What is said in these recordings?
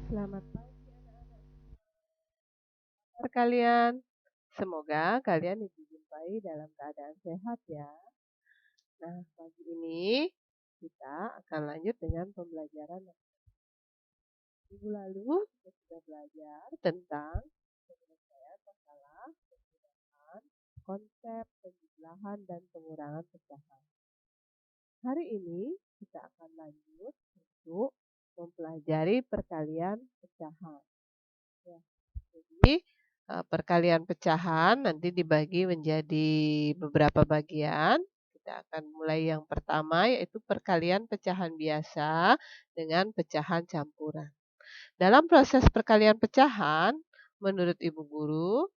Selamat pagi anak-anak kalian. Semoga kalian dijumpai dalam keadaan sehat ya. Nah, pagi ini kita akan lanjut dengan pembelajaran. Minggu lalu kita sudah belajar tentang penyelesaian masalah penggunaan konsep penjumlahan dan pengurangan pecahan. Hari ini kita akan lanjut untuk mempelajari perkalian pecahan. Ya, jadi perkalian pecahan nanti dibagi menjadi beberapa bagian. Kita akan mulai yang pertama yaitu perkalian pecahan biasa dengan pecahan campuran. Dalam proses perkalian pecahan, menurut Ibu Guru,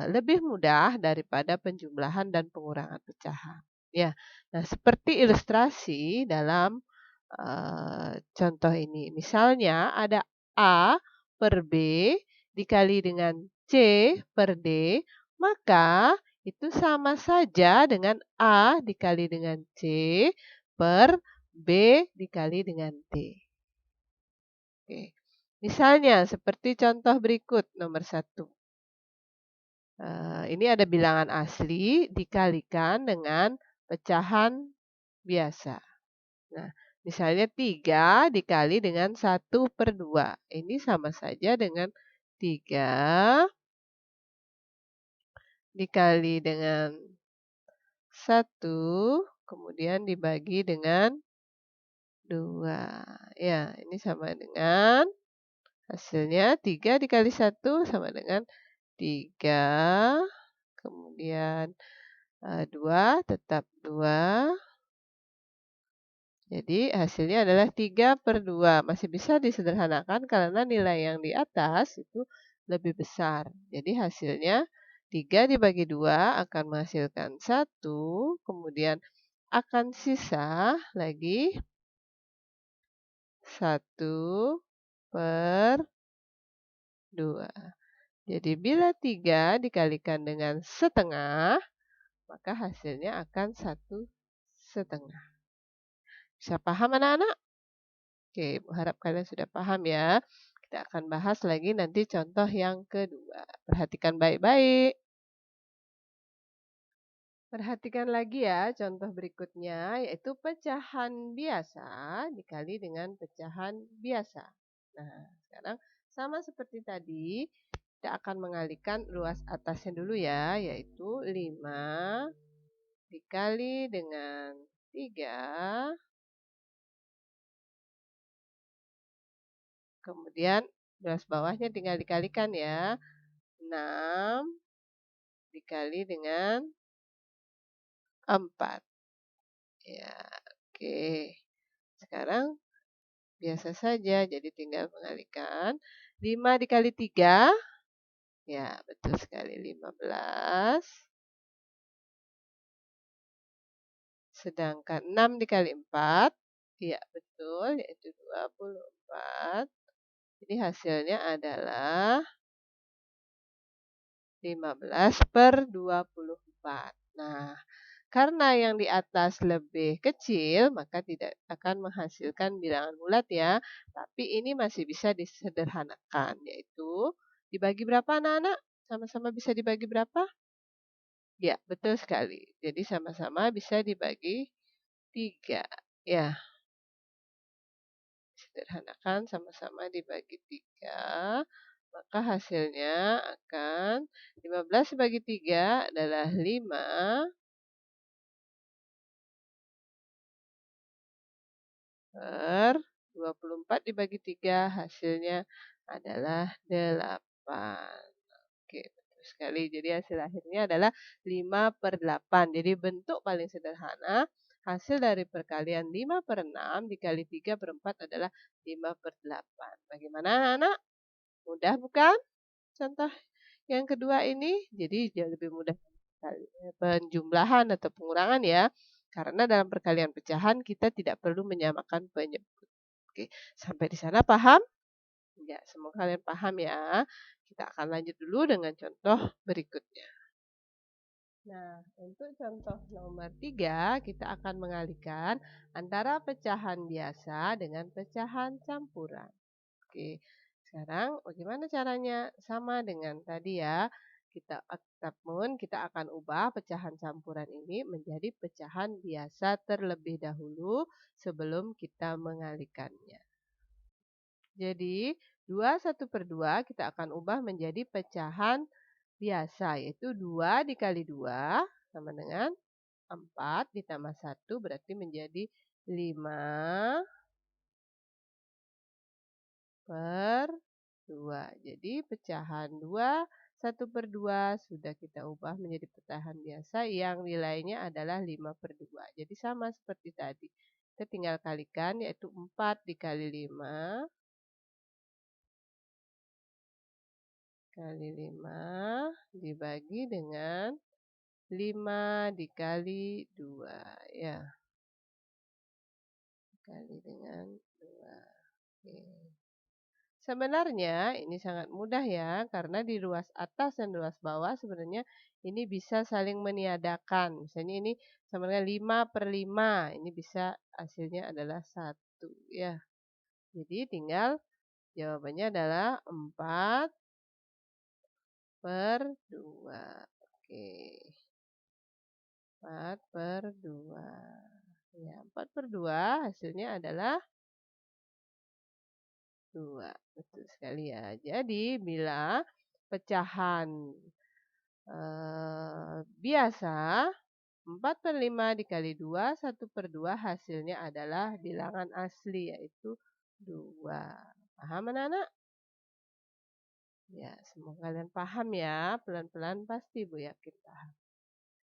lebih mudah daripada penjumlahan dan pengurangan pecahan. Ya, nah seperti ilustrasi dalam contoh ini. Misalnya ada A per B dikali dengan C per D, maka itu sama saja dengan A dikali dengan C per B dikali dengan D. Oke. Misalnya seperti contoh berikut nomor 1. Ini ada bilangan asli dikalikan dengan pecahan biasa. Nah, misalnya 3 dikali dengan 1/2. Ini sama saja dengan 3 dikali dengan 1, kemudian dibagi dengan 2. Ya, ini sama dengan hasilnya 3 dikali 1 sama dengan 3. Kemudian 2 tetap 2. Jadi hasilnya adalah 3/2. Masih bisa disederhanakan karena nilai yang di atas itu lebih besar. Jadi hasilnya 3 dibagi 2 akan menghasilkan 1. Kemudian akan sisa lagi 1/2. Jadi bila 3 dikalikan dengan setengah, maka hasilnya akan 1/2. Bisa paham anak-anak? Oke, harap kalian sudah paham ya. Kita akan bahas lagi nanti contoh yang kedua. Perhatikan baik-baik. Perhatikan lagi ya contoh berikutnya, yaitu pecahan biasa dikali dengan pecahan biasa. Nah, sekarang sama seperti tadi, kita akan mengalihkan ruas atasnya dulu ya, yaitu 5 dikali dengan 3. Kemudian ruas bawahnya tinggal dikalikan ya. 6 dikali dengan 4. Ya, oke. Sekarang biasa saja, jadi tinggal mengalihkan. 5 dikali 3, ya betul sekali 15. Sedangkan 6 dikali 4, ya betul, yaitu 24. Jadi hasilnya adalah 15/24. Nah, karena yang di atas lebih kecil, maka tidak akan menghasilkan bilangan bulat ya. Tapi ini masih bisa disederhanakan, yaitu dibagi berapa anak-anak? Sama-sama bisa dibagi berapa? Ya, betul sekali. Jadi sama-sama bisa dibagi 3. Ya, sederhanakan sama-sama dibagi 3. Maka hasilnya akan 15 bagi 3 adalah 5. Per 24 dibagi 3 hasilnya adalah 8. Oke, betul sekali. Jadi hasil akhirnya adalah 5/8. Jadi bentuk paling sederhana hasil dari perkalian 5/6 dikali 3/4 adalah 5/8. Bagaimana anak-anak? Mudah bukan? Contoh yang kedua ini. Jadi jauh lebih mudah penjumlahan atau pengurangan ya. Karena dalam perkalian pecahan kita tidak perlu menyamakan penyebut. Oke, sampai di sana paham? Ya, semoga kalian paham ya. Kita akan lanjut dulu dengan contoh berikutnya. Nah, untuk contoh nomor 3, kita akan mengalihkan antara pecahan biasa dengan pecahan campuran. Oke, sekarang bagaimana caranya? Sama dengan tadi ya, namun kita akan ubah pecahan campuran ini menjadi pecahan biasa terlebih dahulu sebelum kita mengalihkannya. Jadi, 2/1/2 kita akan ubah menjadi pecahan biasa, yaitu 2 dikali 2 sama dengan 4 ditambah 1 berarti menjadi 5/2. Jadi pecahan 2/1/2 sudah kita ubah menjadi pecahan biasa yang nilainya adalah 5/2. Jadi sama seperti tadi. Kita tinggal kalikan yaitu 4 dikali 5 kali 5 dibagi dengan 5 dikali 2 ya. Kali dengan 2. Oke. Sebenarnya ini sangat mudah ya, karena di ruas atas dan ruas bawah sebenarnya ini bisa saling meniadakan. Misalnya ini sama dengan 5/5, ini bisa hasilnya adalah 1 ya. Jadi tinggal jawabannya adalah 4/2. Oke. 4/2. Ya, 4/2 hasilnya adalah 2. Betul sekali ya. Jadi bila pecahan biasa 4/5 dikali 2, 1/2 hasilnya adalah bilangan asli yaitu 2. Paham anak-anak? Ya, semoga kalian paham ya. Pelan-pelan pasti Bu yakin paham.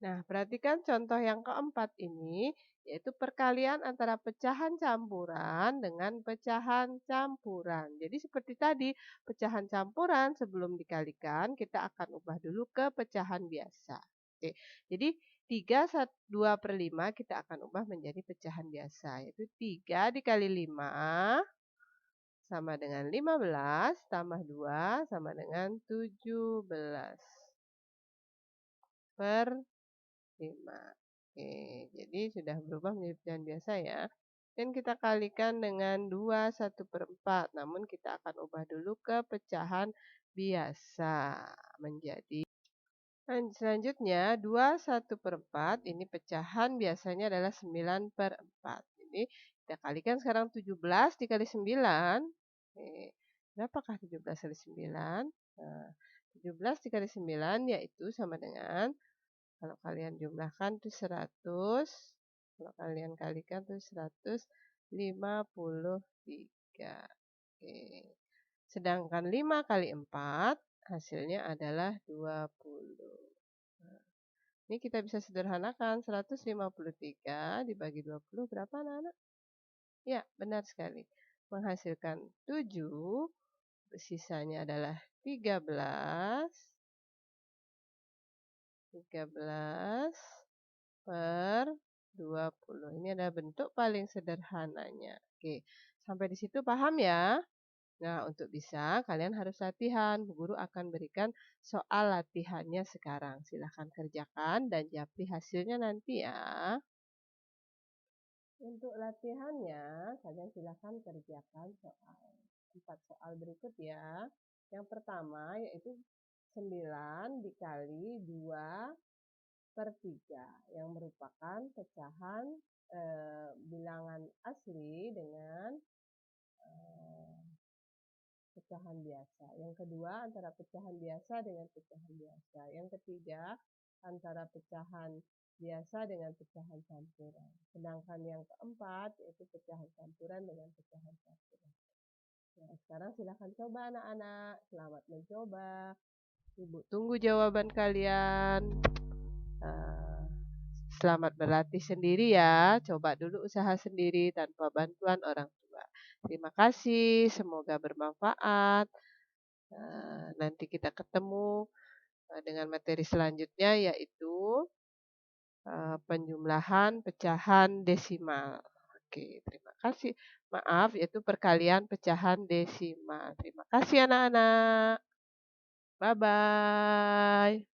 Nah, perhatikan contoh yang keempat ini, yaitu perkalian antara pecahan campuran dengan pecahan campuran. Jadi seperti tadi, pecahan campuran sebelum dikalikan, kita akan ubah dulu ke pecahan biasa. Oke, jadi 2/5 kita akan ubah menjadi pecahan biasa, yaitu 3 dikali 5 sama dengan 15, tambah 2 sama dengan 17 per 5. Oke, jadi sudah berubah menjadi pecahan biasa ya. Dan kita kalikan dengan 2/1/4. Namun kita akan ubah dulu ke pecahan biasa. Menjadi selanjutnya 2/1/4 ini pecahan biasanya adalah 9/4. Jadi kita kalikan sekarang 17 dikali 9. Oke, berapakah 17 kali 9? Nah, 17 dikali 9 yaitu sama dengan, kalau kalian jumlahkan itu 100, kalau kalian kalikan itu 153. Oke. Sedangkan 5 kali 4 hasilnya adalah 20. Nah, ini kita bisa sederhanakan, 153 dibagi 20 berapa anak-anak? Ya, benar sekali. Menghasilkan 7, sisanya adalah 13 per 20. Ini adalah bentuk paling sederhananya. Oke, sampai di situ paham ya? Nah, untuk bisa kalian harus latihan. Bu Guru akan berikan soal latihannya sekarang. Silahkan kerjakan dan japri hasilnya nanti ya. Untuk latihannya, kalian silahkan kerjakan 4 soal berikut ya. Yang pertama yaitu 9 dikali 2/3 yang merupakan pecahan bilangan asli dengan pecahan biasa. Yang kedua antara pecahan biasa dengan pecahan biasa. Yang ketiga antara pecahan biasa dengan pecahan campuran. Sedangkan yang keempat yaitu pecahan campuran dengan pecahan campuran. Nah, sekarang silahkan coba anak-anak. Selamat mencoba. Ibu tunggu jawaban kalian. Selamat berlatih sendiri ya. Coba dulu usaha sendiri tanpa bantuan orang tua. Terima kasih. Semoga bermanfaat. Nanti kita ketemu dengan materi selanjutnya yaitu penjumlahan pecahan desimal. Oke, terima kasih. Maaf, yaitu perkalian pecahan desimal. Terima kasih anak-anak. Bye-bye.